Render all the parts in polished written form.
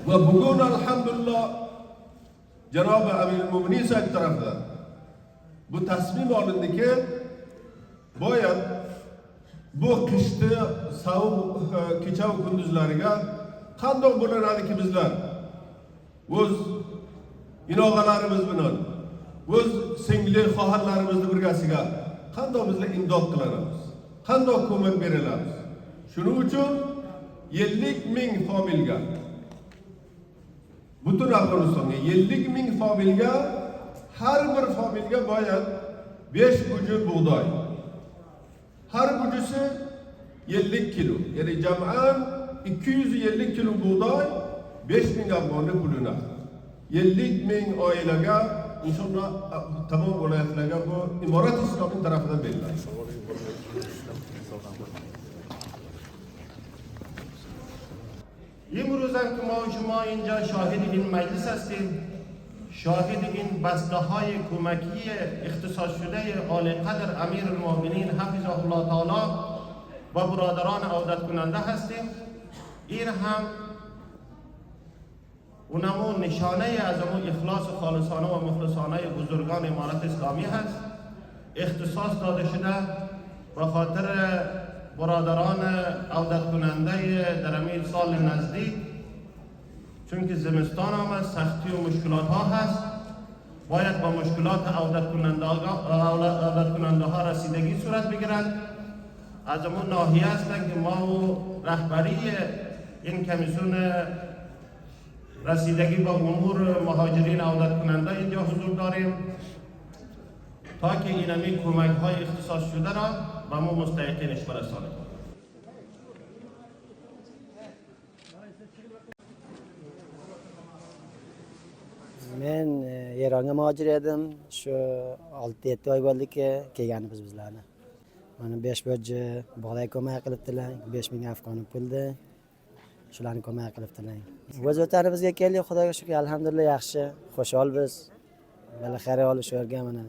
ve bugün elhamdülillah Cenab-ı Emirü'l-Müminin Said tarafından bu tasmim alındı ki boyat bu kışta soğuk kecha ve kunduzlariga qandoq bo'lanadi ki bizlar o'z inovalarimiz bilan o'z singli xohirlarimizni birgasiga qandoq bizlar imdod qilamiz, qandoq ko'mak beramiz. Shuning uchun 50.000 familga butun Afg'onistonga 50.000 familga har bir familga boyat 5 uju buğday. Her ucusu 50 kilo. Yani jam'an 250 kilo buğday 5.000 Afg'onni puluna. 50.000 oilaga inshaalloh tamom viloyatlarga bu Imorat Islomiy tarafidan beriladi. امروز هم که ما و شما اینجا شاهد این مجلس هستیم، شاهد این بسته های کمکی اختصاص شده عالی قدر امیرالمؤمنین حفظه الله تعالی و برادران عودت کننده هستیم. این هم اونمون نشانه از اون اخلاص خالصانه و مخلصانه بزرگان امارت اسلامی هست. اختصاص داده شده به خاطر برادران عودت کننده در همین سال نزدیک، چون که زمستان آمد، سختی و مشکلات ها هست، باید با مشکلات عودت کننده ها رسیدگی صورت بگیرد. از امون ناحیه هستند که ما و رهبری این کمیسیون رسیدگی با امور مهاجرین عودت کننده اینجا حضور داریم تا که این همین کمک های اختصاص شده را با ما مستحقینش برسانیم. Men Eronga muhojir edim. Shu 6-7 oy bo'ldi kelganimiz bizlarni. Mana 5 bo'ji bog'day ko'mak qilibdilar. 5000 afg'on puldi. Shularni ko'mak qilibdilar. O'z o'tarimizga keldik, Xudoga shukr, alhamdulillah yaxshi, xushholmiz. Mana xayr olish o'rgan mana.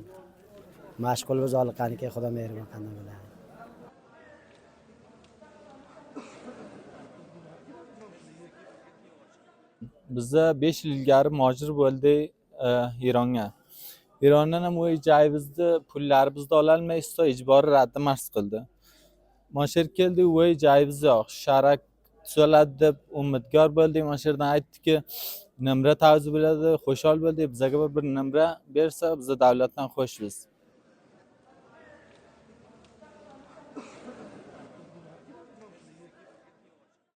Mashg'ulmiz oliqqaniki Xudo mehribon qanday bo'ladi. Bizda 5 yil ilgari muhojir bo'ldik Eronga. Erondan ham o'y joyimizni pullarimizni ololmay isto ijboriy radda mars qildi. Mashar keldik, o'y joyimiz yo'q. Sharak tuzaladi deb umidvor bo'ldik. Mashardan aytdiki, nimra tavzi bo'ladi, xushhol bo'ldik. Bizga bir nimra bersa, biz davlatdan xushmiz.